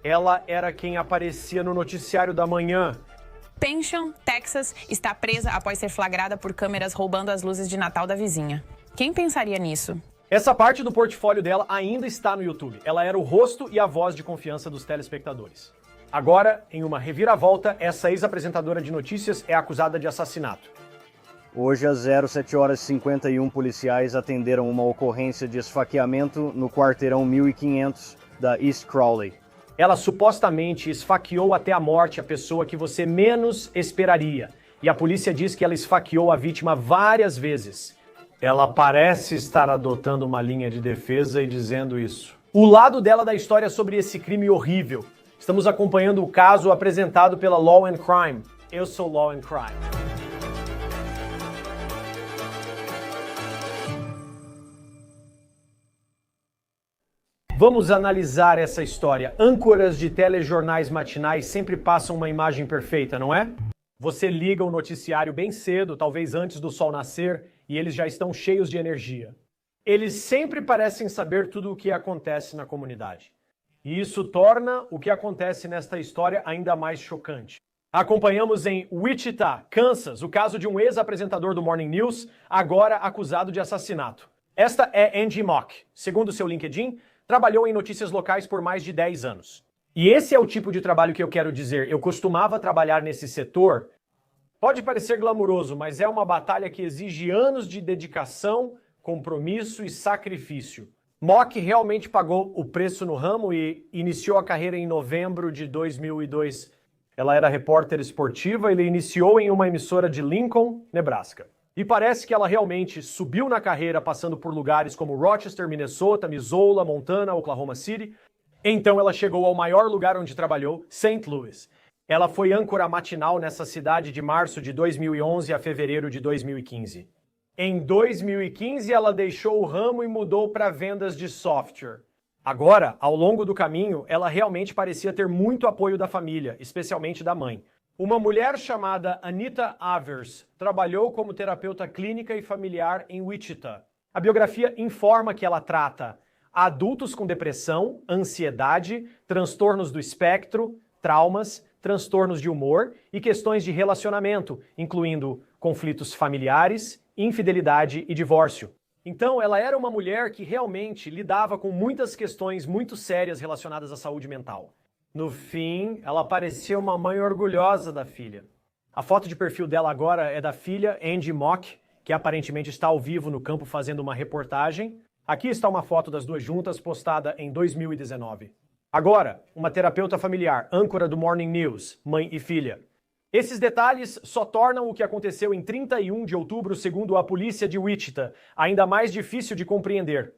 Ela era quem aparecia no noticiário da manhã. Pension, Texas, está presa após ser flagrada por câmeras roubando as luzes de Natal da vizinha. Quem pensaria nisso? Essa parte do portfólio dela ainda está no YouTube. Ela era o rosto e a voz de confiança dos telespectadores. Agora, em uma reviravolta, essa ex-apresentadora de notícias é acusada de assassinato. Hoje, às 07h51, policiais atenderam uma ocorrência de esfaqueamento no quarteirão 1500 da East Crowley. Ela supostamente esfaqueou até a morte a pessoa que você menos esperaria. E a polícia diz que ela esfaqueou a vítima várias vezes. Ela parece estar adotando uma linha de defesa e dizendo isso. O lado dela da história sobre esse crime horrível. Estamos acompanhando o caso apresentado pela Law and Crime. Eu sou Law and Crime. Vamos analisar essa história. Âncoras de telejornais matinais sempre passam uma imagem perfeita, não é? Você liga o noticiário bem cedo, talvez antes do sol nascer, e eles já estão cheios de energia. Eles sempre parecem saber tudo o que acontece na comunidade. E isso torna o que acontece nesta história ainda mais chocante. Acompanhamos em Wichita, Kansas, o caso de um ex-apresentador do Morning News, agora acusado de assassinato. Esta é Angie Mock. Segundo seu LinkedIn, trabalhou em notícias locais por mais de 10 anos. E esse é o tipo de trabalho que eu quero dizer. Eu costumava trabalhar nesse setor. Pode parecer glamuroso, mas é uma batalha que exige anos de dedicação, compromisso e sacrifício. Mock realmente pagou o preço no ramo e iniciou a carreira em novembro de 2002. Ela era repórter esportiva e ele iniciou em uma emissora de Lincoln, Nebraska. E parece que ela realmente subiu na carreira passando por lugares como Rochester, Minnesota, Missoula, Montana, Oklahoma City. Então ela chegou ao maior lugar onde trabalhou, St. Louis. Ela foi âncora matinal nessa cidade de março de 2011 a fevereiro de 2015. Em 2015 ela deixou o ramo e mudou para vendas de software. Agora, ao longo do caminho, ela realmente parecia ter muito apoio da família, especialmente da mãe. Uma mulher chamada Anita Avers trabalhou como terapeuta clínica e familiar em Wichita. A biografia informa que ela trata adultos com depressão, ansiedade, transtornos do espectro, traumas, transtornos de humor e questões de relacionamento, incluindo conflitos familiares, infidelidade e divórcio. Então, ela era uma mulher que realmente lidava com muitas questões muito sérias relacionadas à saúde mental. No fim, ela parecia uma mãe orgulhosa da filha. A foto de perfil dela agora é da filha, Angie Mock, que aparentemente está ao vivo no campo fazendo uma reportagem. Aqui está uma foto das duas juntas postada em 2019. Agora, uma terapeuta familiar, âncora do Morning News, mãe e filha. Esses detalhes só tornam o que aconteceu em 31 de outubro, segundo a polícia de Wichita, ainda mais difícil de compreender.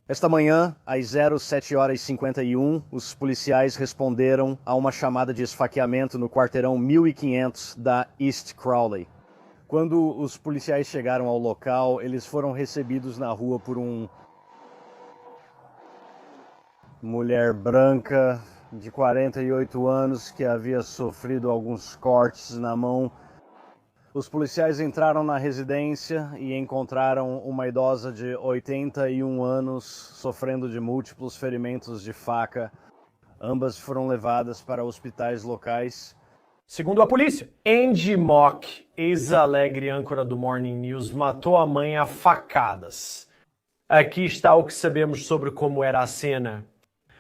Esta manhã, às 07h51, os policiais responderam a uma chamada de esfaqueamento no quarteirão 1500 da East Crowley. Quando os policiais chegaram ao local, eles foram recebidos na rua por uma mulher branca de 48 anos que havia sofrido alguns cortes na mão. Os policiais entraram na residência e encontraram uma idosa de 81 anos sofrendo de múltiplos ferimentos de faca. Ambas foram levadas para hospitais locais. Segundo a polícia, Angie Mock, ex-alegre âncora do Morning News, matou a mãe a facadas. Aqui está o que sabemos sobre como era a cena.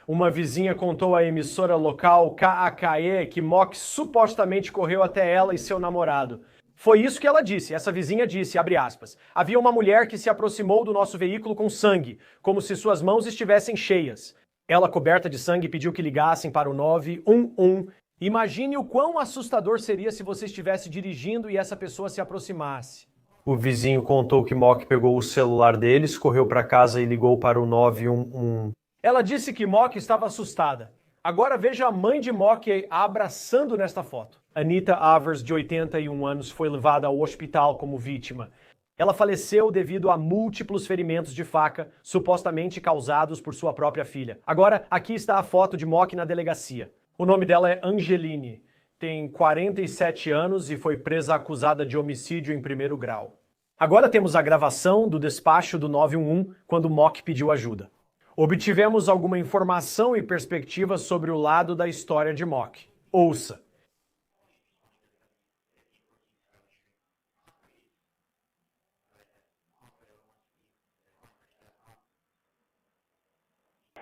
Uma vizinha contou à emissora local KAKE que Mock supostamente correu até ela e seu namorado. Foi isso que ela disse. Essa vizinha disse, abre aspas, havia uma mulher que se aproximou do nosso veículo com sangue, como se suas mãos estivessem cheias. Ela, coberta de sangue, pediu que ligassem para o 911. Imagine o quão assustador seria se você estivesse dirigindo e essa pessoa se aproximasse. O vizinho contou que Mock pegou o celular deles, correu para casa e ligou para o 911. Ela disse que Mock estava assustada. Agora veja a mãe de Mock a abraçando nesta foto. Anita Avers, de 81 anos, foi levada ao hospital como vítima. Ela faleceu devido a múltiplos ferimentos de faca, supostamente causados por sua própria filha. Agora, aqui está a foto de Mock na delegacia. O nome dela é Angeline, tem 47 anos e foi presa acusada de homicídio em primeiro grau. Agora temos a gravação do despacho do 911 quando Mock pediu ajuda. Obtivemos alguma informação e perspectiva sobre o lado da história de Mock. Ouça.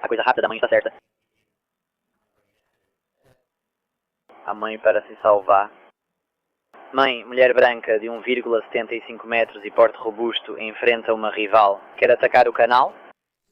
A coisa rápida da mãe está certa. A mãe para se salvar. Mãe, mulher branca de 1,75 metros e porte robusto enfrenta uma rival. Quer atacar o canal?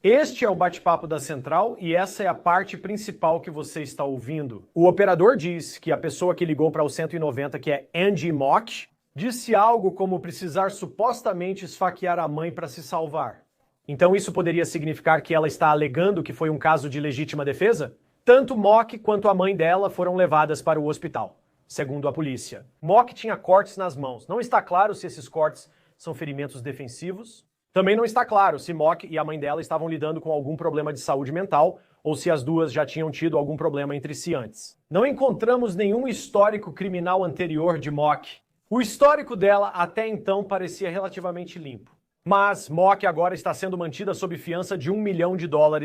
Este é o bate-papo da Central e essa é a parte principal que você está ouvindo. O operador diz que a pessoa que ligou para o 190, que é Angie Mock, disse algo como precisar supostamente esfaquear a mãe para se salvar. Então isso poderia significar que ela está alegando que foi um caso de legítima defesa? Tanto Mock quanto a mãe dela foram levadas para o hospital, segundo a polícia. Mock tinha cortes nas mãos. Não está claro se esses cortes são ferimentos defensivos. Também não está claro se Mock e a mãe dela estavam lidando com algum problema de saúde mental ou se as duas já tinham tido algum problema entre si antes. Não encontramos nenhum histórico criminal anterior de Mock. O histórico dela até então parecia relativamente limpo. Mas Mock agora está sendo mantida sob fiança de $1 milhão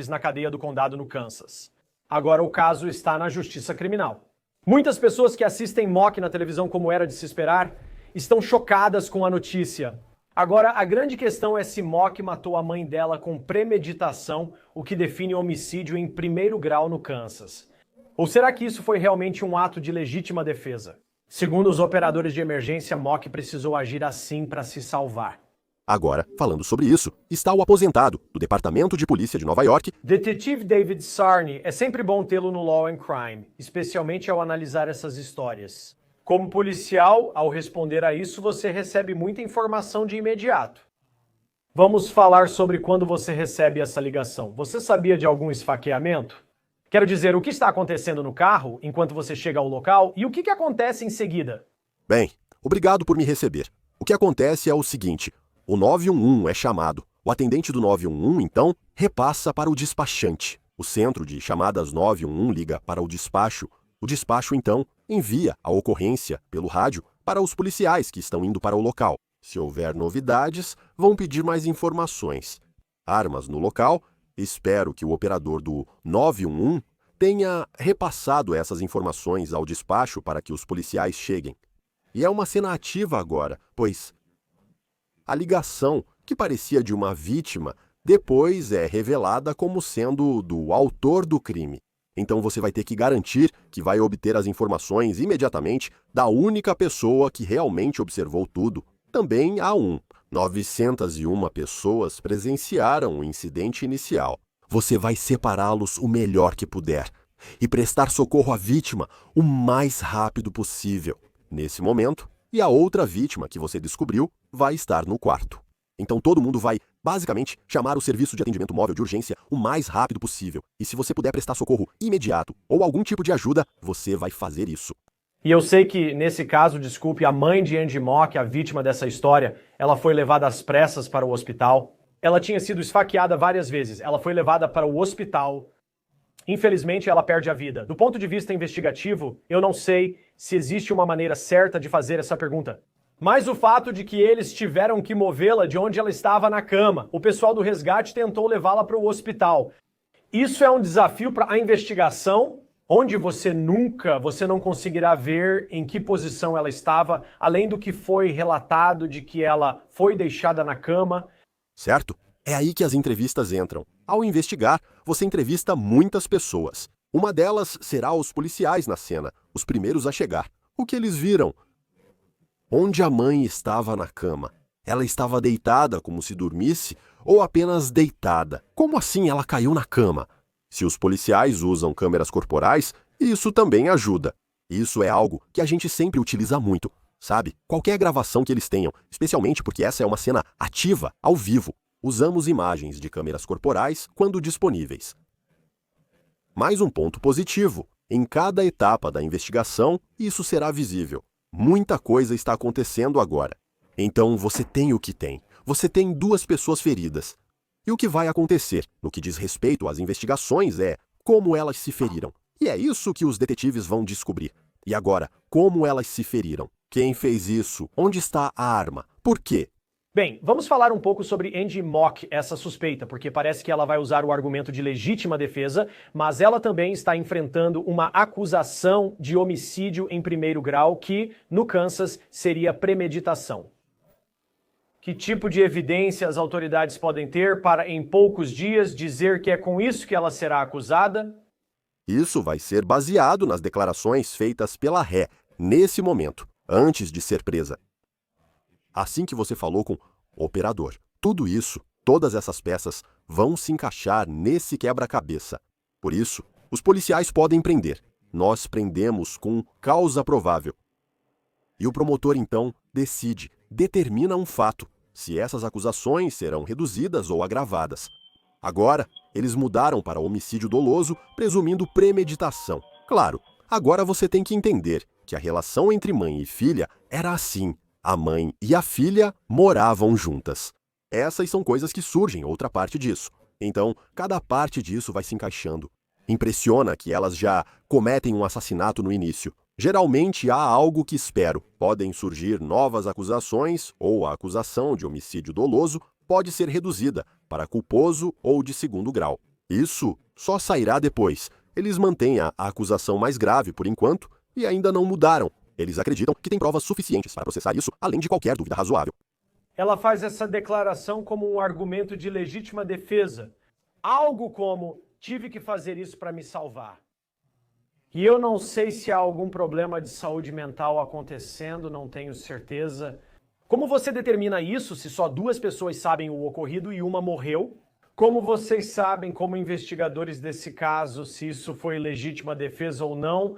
na cadeia do condado no Kansas. Agora o caso está na justiça criminal. Muitas pessoas que assistem Mock na televisão, como era de se esperar, estão chocadas com a notícia. Agora, a grande questão é se Mock matou a mãe dela com premeditação, o que define homicídio em primeiro grau no Kansas. Ou será que isso foi realmente um ato de legítima defesa? Segundo os operadores de emergência, Mock precisou agir assim para se salvar. Agora, falando sobre isso, está o aposentado do Departamento de Polícia de Nova York, Detetive David Sarney. É sempre bom tê-lo no Law and Crime, especialmente ao analisar essas histórias. Como policial, ao responder a isso, você recebe muita informação de imediato. Vamos falar sobre quando você recebe essa ligação. Você sabia de algum esfaqueamento? Quero dizer, o que está acontecendo no carro enquanto você chega ao local e o que acontece em seguida? Bem, obrigado por me receber. O que acontece é o seguinte, o 911 é chamado. O atendente do 911, então, repassa para o despachante. O centro de chamadas 911 liga para o despacho. O despacho, então, envia a ocorrência pelo rádio para os policiais que estão indo para o local. Se houver novidades, vão pedir mais informações. Armas no local. Espero que o operador do 911 tenha repassado essas informações ao despacho para que os policiais cheguem. E é uma cena ativa agora, pois a ligação, que parecia de uma vítima, depois é revelada como sendo do autor do crime. Então você vai ter que garantir que vai obter as informações imediatamente da única pessoa que realmente observou tudo. Também há 901 pessoas presenciaram o incidente inicial. Você vai separá-los o melhor que puder e prestar socorro à vítima o mais rápido possível. Nesse momento, e a outra vítima que você descobriu vai estar no quarto. Então todo mundo vai, basicamente, chamar o serviço de atendimento móvel de urgência o mais rápido possível. E se você puder prestar socorro imediato ou algum tipo de ajuda, você vai fazer isso. E eu sei que, nesse caso, desculpe, a mãe de Angie Mock, a vítima dessa história, ela foi levada às pressas para o hospital. Ela tinha sido esfaqueada várias vezes. Ela foi levada para o hospital. Infelizmente, ela perde a vida. Do ponto de vista investigativo, eu não sei se existe uma maneira certa de fazer essa pergunta. Mas o fato de que eles tiveram que movê-la de onde ela estava na cama. O pessoal do resgate tentou levá-la para o hospital. Isso é um desafio para a investigação, onde você não conseguirá ver em que posição ela estava, além do que foi relatado de que ela foi deixada na cama. Certo? É aí que as entrevistas entram. Ao investigar, você entrevista muitas pessoas. Uma delas será os policiais na cena, os primeiros a chegar. O que eles viram? Onde a mãe estava na cama? Ela estava deitada como se dormisse ou apenas deitada? Como assim ela caiu na cama? Se os policiais usam câmeras corporais, isso também ajuda. Isso é algo que a gente sempre utiliza muito, sabe? Qualquer gravação que eles tenham, especialmente porque essa é uma cena ativa, ao vivo. Usamos imagens de câmeras corporais quando disponíveis. Mais um ponto positivo. Em cada etapa da investigação, isso será visível. Muita coisa está acontecendo agora. Então você tem o que tem. Você tem 2 pessoas feridas. E o que vai acontecer no que diz respeito às investigações é como elas se feriram. E é isso que os detetives vão descobrir. E agora, como elas se feriram? Quem fez isso? Onde está a arma? Por quê? Bem, vamos falar um pouco sobre Angie Mock, essa suspeita, porque parece que ela vai usar o argumento de legítima defesa, mas ela também está enfrentando uma acusação de homicídio em primeiro grau que, no Kansas, seria premeditação. Que tipo de evidência as autoridades podem ter para, em poucos dias, dizer que é com isso que ela será acusada? Isso vai ser baseado nas declarações feitas pela ré, nesse momento, antes de ser presa. Assim que você falou com o operador, tudo isso, todas essas peças, vão se encaixar nesse quebra-cabeça. Por isso, os policiais podem prender. Nós prendemos com causa provável. E o promotor, então, decide, determina um fato, se essas acusações serão reduzidas ou agravadas. Agora, eles mudaram para homicídio doloso, presumindo premeditação. Claro, agora você tem que entender que a relação entre mãe e filha era assim. A mãe e a filha moravam juntas. Essas são coisas que surgem, outra parte disso. Então, cada parte disso vai se encaixando. Impressiona que elas já cometem um assassinato no início. Geralmente há algo que espero. Podem surgir novas acusações ou a acusação de homicídio doloso pode ser reduzida para culposo ou de segundo grau. Isso só sairá depois. Eles mantêm a acusação mais grave por enquanto e ainda não mudaram. Eles acreditam que têm provas suficientes para processar isso, além de qualquer dúvida razoável. Ela faz essa declaração como um argumento de legítima defesa. Algo como, tive que fazer isso para me salvar. E eu não sei se há algum problema de saúde mental acontecendo, não tenho certeza. Como você determina isso se só 2 pessoas sabem o ocorrido e uma morreu? Como vocês sabem, como investigadores desse caso, se isso foi legítima defesa ou não?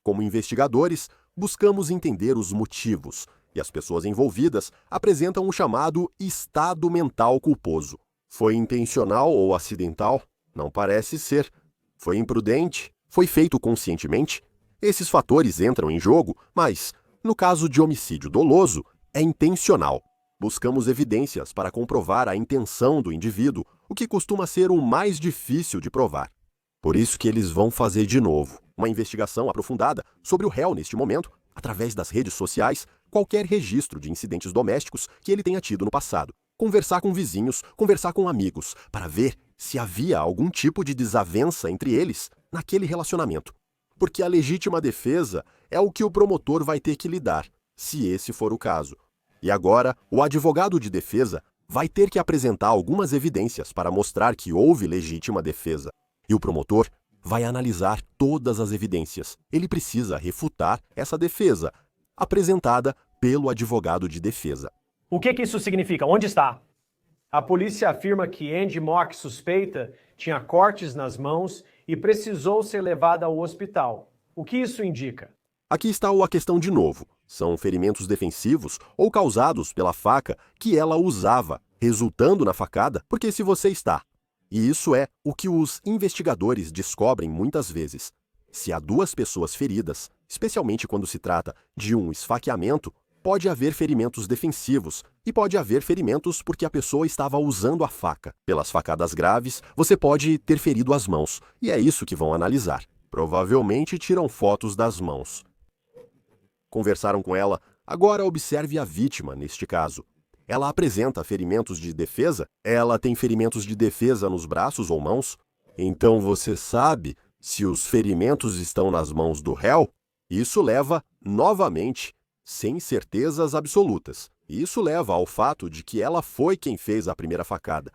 Como investigadores, buscamos entender os motivos, e as pessoas envolvidas apresentam o chamado estado mental culposo. Foi intencional ou acidental? Não parece ser. Foi imprudente? Foi feito conscientemente? Esses fatores entram em jogo, mas, no caso de homicídio doloso, é intencional. Buscamos evidências para comprovar a intenção do indivíduo, o que costuma ser o mais difícil de provar. Por isso que eles vão fazer de novo uma investigação aprofundada sobre o réu neste momento, através das redes sociais, qualquer registro de incidentes domésticos que ele tenha tido no passado. Conversar com vizinhos, conversar com amigos, para ver se havia algum tipo de desavença entre eles naquele relacionamento. Porque a legítima defesa é o que o promotor vai ter que lidar, se esse for o caso. E agora, o advogado de defesa vai ter que apresentar algumas evidências para mostrar que houve legítima defesa. E o promotor vai analisar todas as evidências. Ele precisa refutar essa defesa, apresentada pelo advogado de defesa. O que isso significa? Onde está? A polícia afirma que Angie Mock, suspeita, tinha cortes nas mãos e precisou ser levada ao hospital. O que isso indica? Aqui está a questão de novo. São ferimentos defensivos ou causados pela faca que ela usava, resultando na facada, porque se você está. E isso é o que os investigadores descobrem muitas vezes. Se há 2 pessoas feridas, especialmente quando se trata de um esfaqueamento, pode haver ferimentos defensivos e pode haver ferimentos porque a pessoa estava usando a faca. Pelas facadas graves, você pode ter ferido as mãos, e é isso que vão analisar. Provavelmente tiram fotos das mãos. Conversaram com ela, agora observe a vítima neste caso. Ela apresenta ferimentos de defesa? Ela tem ferimentos de defesa nos braços ou mãos? Então você sabe se os ferimentos estão nas mãos do réu? Isso leva, novamente, sem certezas absolutas. Isso leva ao fato de que ela foi quem fez a primeira facada.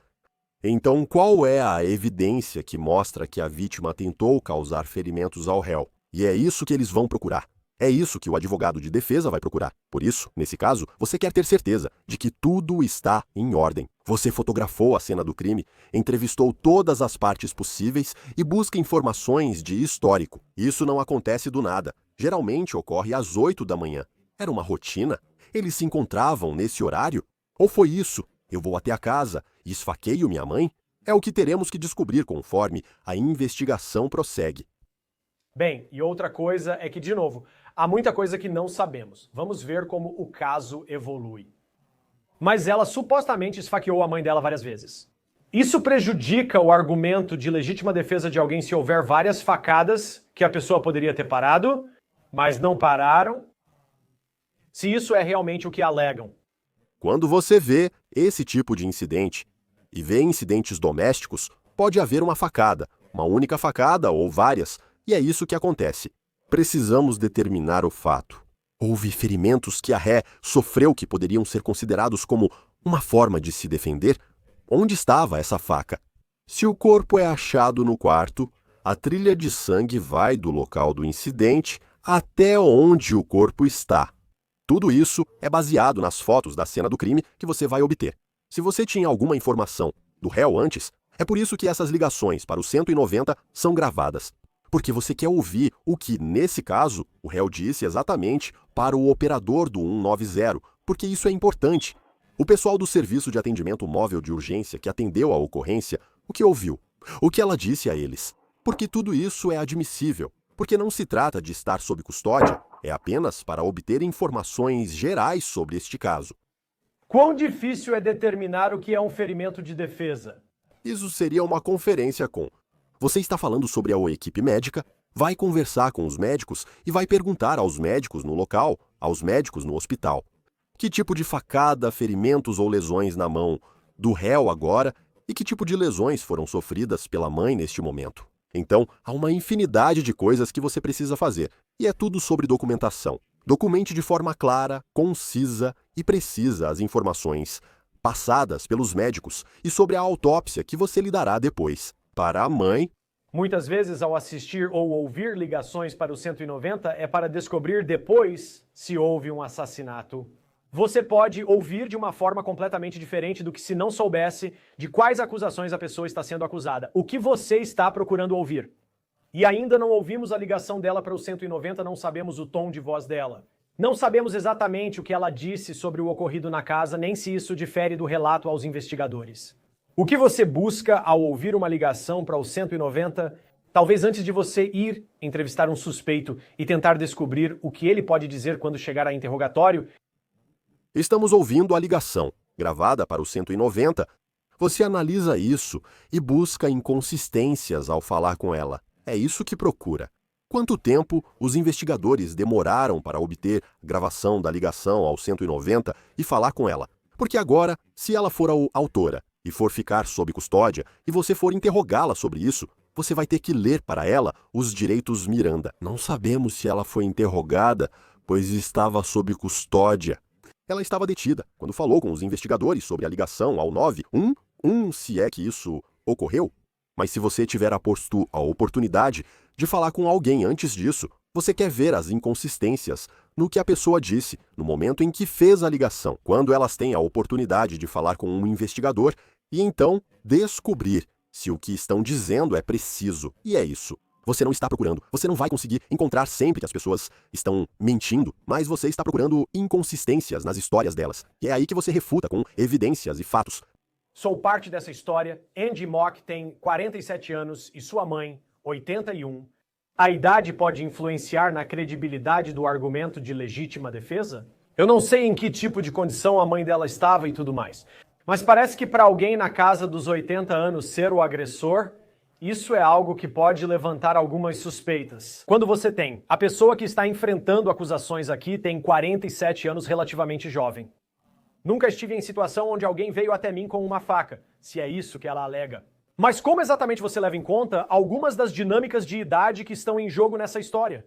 Então, qual é a evidência que mostra que a vítima tentou causar ferimentos ao réu? E é isso que eles vão procurar. É isso que o advogado de defesa vai procurar. Por isso, nesse caso, você quer ter certeza de que tudo está em ordem. Você fotografou a cena do crime, entrevistou todas as partes possíveis e busca informações de histórico. Isso não acontece do nada. Geralmente ocorre às 8 da manhã. Era uma rotina? Eles se encontravam nesse horário? Ou foi isso? Eu vou até a casa e esfaqueio minha mãe? É o que teremos que descobrir conforme a investigação prossegue. Bem, e outra coisa é que, de novo, há muita coisa que não sabemos. Vamos ver como o caso evolui. Mas ela supostamente esfaqueou a mãe dela várias vezes. Isso prejudica o argumento de legítima defesa de alguém se houver várias facadas que a pessoa poderia ter parado, mas não pararam? Se isso é realmente o que alegam. Quando você vê esse tipo de incidente e vê incidentes domésticos, pode haver uma facada, uma única facada ou várias, e é isso que acontece. Precisamos determinar o fato. Houve ferimentos que a ré sofreu que poderiam ser considerados como uma forma de se defender? Onde estava essa faca? Se o corpo é achado no quarto, a trilha de sangue vai do local do incidente até onde o corpo está. Tudo isso é baseado nas fotos da cena do crime que você vai obter. Se você tinha alguma informação do réu antes, é por isso que essas ligações para o 190 são gravadas. Porque você quer ouvir o que, nesse caso, o réu disse exatamente para o operador do 190, porque isso é importante. O pessoal do Serviço de Atendimento Móvel de Urgência que atendeu a ocorrência, o que ouviu? O que ela disse a eles? Porque tudo isso é admissível, porque não se trata de estar sob custódia, é apenas para obter informações gerais sobre este caso. Quão difícil é determinar o que é um ferimento de defesa? Isso seria uma conferência com... Você está falando sobre a equipe médica, vai conversar com os médicos e vai perguntar aos médicos no local, aos médicos no hospital. Que tipo de facada, ferimentos ou lesões na mão do réu agora e que tipo de lesões foram sofridas pela mãe neste momento. Então, há uma infinidade de coisas que você precisa fazer, e é tudo sobre documentação. Documente de forma clara, concisa e precisa as informações passadas pelos médicos e sobre a autópsia que você lhe dará depois. Para a mãe... Muitas vezes, ao assistir ou ouvir ligações para o 190, é para descobrir depois se houve um assassinato. Você pode ouvir de uma forma completamente diferente do que se não soubesse de quais acusações a pessoa está sendo acusada. O que você está procurando ouvir? E ainda não ouvimos a ligação dela para o 190, não sabemos o tom de voz dela. Não sabemos exatamente o que ela disse sobre o ocorrido na casa, nem se isso difere do relato aos investigadores. O que você busca ao ouvir uma ligação para o 190, talvez antes de você ir entrevistar um suspeito e tentar descobrir o que ele pode dizer quando chegar a interrogatório? Estamos ouvindo a ligação, gravada para o 190. Você analisa isso e busca inconsistências ao falar com ela. É isso que procura. Quanto tempo os investigadores demoraram para obter a gravação da ligação ao 190 e falar com ela? Porque agora, se ela for a autora e for ficar sob custódia e você for interrogá-la sobre isso, você vai ter que ler para ela os direitos Miranda. Não sabemos se ela foi interrogada, pois estava sob custódia. Ela estava detida quando falou com os investigadores sobre a ligação ao 911, se é que isso ocorreu. Mas se você tiver a oportunidade de falar com alguém antes disso, você quer ver as inconsistências no que a pessoa disse no momento em que fez a ligação, quando elas têm a oportunidade de falar com um investigador e então descobrir se o que estão dizendo é preciso. E é isso. Você não está procurando. Você não vai conseguir encontrar sempre que as pessoas estão mentindo, mas você está procurando inconsistências nas histórias delas. E é aí que você refuta com evidências e fatos. Sou parte dessa história. Andy Mock tem 47 anos e sua mãe, 81. A idade pode influenciar na credibilidade do argumento de legítima defesa? Eu não sei em que tipo de condição a mãe dela estava e tudo mais, mas parece que para alguém na casa dos 80 anos ser o agressor, isso é algo que pode levantar algumas suspeitas. Quando você tem a pessoa que está enfrentando acusações aqui tem 47 anos, relativamente jovem. Nunca estive em situação onde alguém veio até mim com uma faca, se é isso que ela alega. Mas como exatamente você leva em conta algumas das dinâmicas de idade que estão em jogo nessa história?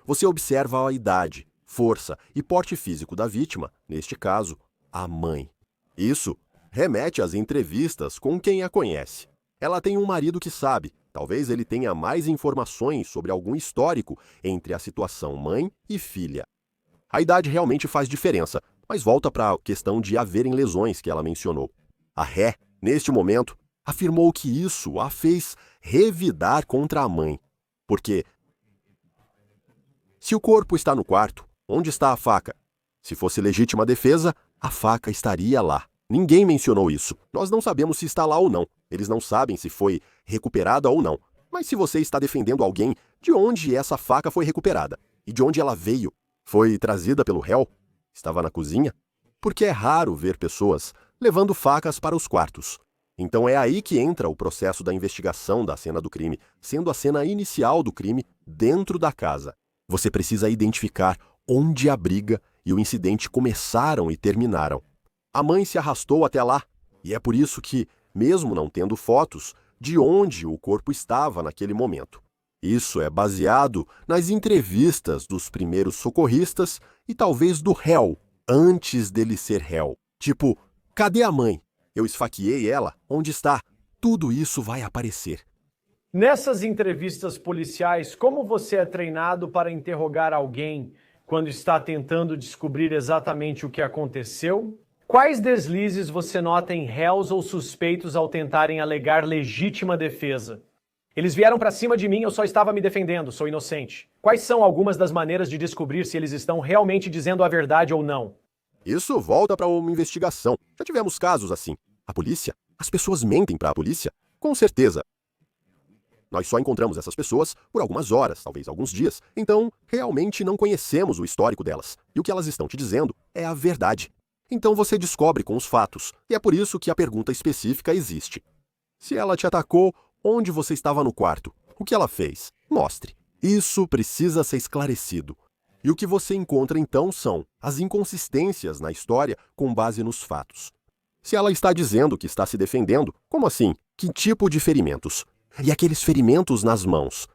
Você observa a idade, força e porte físico da vítima, neste caso, a mãe. Isso remete às entrevistas com quem a conhece. Ela tem um marido que sabe, talvez ele tenha mais informações sobre algum histórico entre a situação mãe e filha. A idade realmente faz diferença, mas volta para a questão de haverem lesões que ela mencionou. A ré, neste momento, afirmou que isso a fez revidar contra a mãe. Porque se o corpo está no quarto, onde está a faca? Se fosse legítima defesa, a faca estaria lá. Ninguém mencionou isso. Nós não sabemos se está lá ou não. Eles não sabem se foi recuperada ou não. Mas se você está defendendo alguém, de onde essa faca foi recuperada? E de onde ela veio? Foi trazida pelo réu? Estava na cozinha? Porque é raro ver pessoas levando facas para os quartos. Então é aí que entra o processo da investigação da cena do crime, sendo a cena inicial do crime dentro da casa. Você precisa identificar onde a briga e o incidente começaram e terminaram. A mãe se arrastou até lá, e é por isso que, mesmo não tendo fotos, de onde o corpo estava naquele momento. Isso é baseado nas entrevistas dos primeiros socorristas e talvez do réu, antes dele ser réu. Tipo, cadê a mãe? Eu esfaqueei ela, onde está? Tudo isso vai aparecer. Nessas entrevistas policiais, como você é treinado para interrogar alguém quando está tentando descobrir exatamente o que aconteceu? Quais deslizes você nota em réus ou suspeitos ao tentarem alegar legítima defesa? Eles vieram para cima de mim, eu só estava me defendendo, sou inocente. Quais são algumas das maneiras de descobrir se eles estão realmente dizendo a verdade ou não? Isso volta para uma investigação. Já tivemos casos assim. A polícia? As pessoas mentem para a polícia? Com certeza. Nós só encontramos essas pessoas por algumas horas, talvez alguns dias. Então, realmente não conhecemos o histórico delas. E o que elas estão te dizendo é a verdade. Então você descobre com os fatos. E é por isso que a pergunta específica existe. Se ela te atacou, onde você estava no quarto? O que ela fez? Mostre. Isso precisa ser esclarecido. E o que você encontra então são as inconsistências na história com base nos fatos. Se ela está dizendo que está se defendendo, como assim? Que tipo de ferimentos? E aqueles ferimentos nas mãos?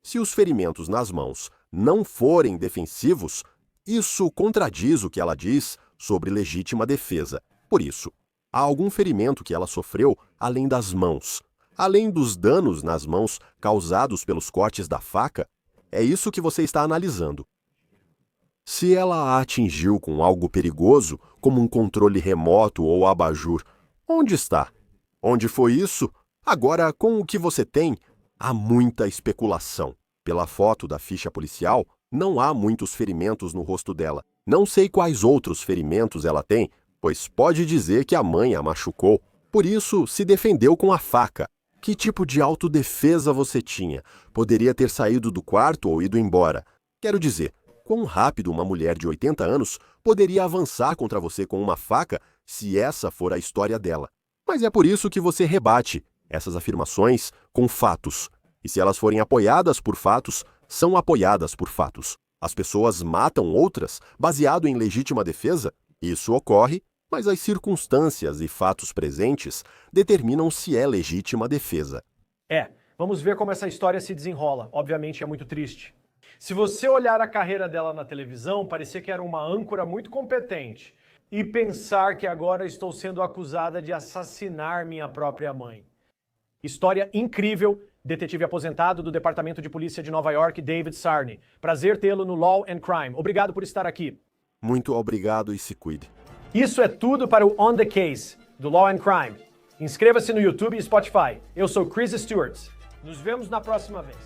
Se os ferimentos nas mãos não forem defensivos, isso contradiz o que ela diz sobre legítima defesa. Por isso, há algum ferimento que ela sofreu além das mãos. Além dos danos nas mãos causados pelos cortes da faca, é isso que você está analisando. Se ela a atingiu com algo perigoso, como um controle remoto ou abajur, onde está? Onde foi isso? Agora, com o que você tem, há muita especulação. Pela foto da ficha policial, não há muitos ferimentos no rosto dela. Não sei quais outros ferimentos ela tem, pois pode dizer que a mãe a machucou. Por isso, se defendeu com a faca. Que tipo de autodefesa você tinha? Poderia ter saído do quarto ou ido embora. Quero dizer, quão rápido uma mulher de 80 anos poderia avançar contra você com uma faca se essa for a história dela? Mas é por isso que você rebate essas afirmações com fatos. E se elas forem apoiadas por fatos, são apoiadas por fatos. As pessoas matam outras baseado em legítima defesa? Isso ocorre, mas as circunstâncias e fatos presentes determinam se é legítima defesa. Vamos ver como essa história se desenrola. Obviamente é muito triste. Se você olhar a carreira dela na televisão, parecia que era uma âncora muito competente. E pensar que agora estou sendo acusada de assassinar minha própria mãe. História incrível, detetive aposentado do Departamento de Polícia de Nova York, David Sarney. Prazer tê-lo no Law and Crime. Obrigado por estar aqui. Muito obrigado e se cuide. Isso é tudo para o On The Case, do Law and Crime. Inscreva-se no YouTube e Spotify. Eu sou Chris Stewart. Nos vemos na próxima vez.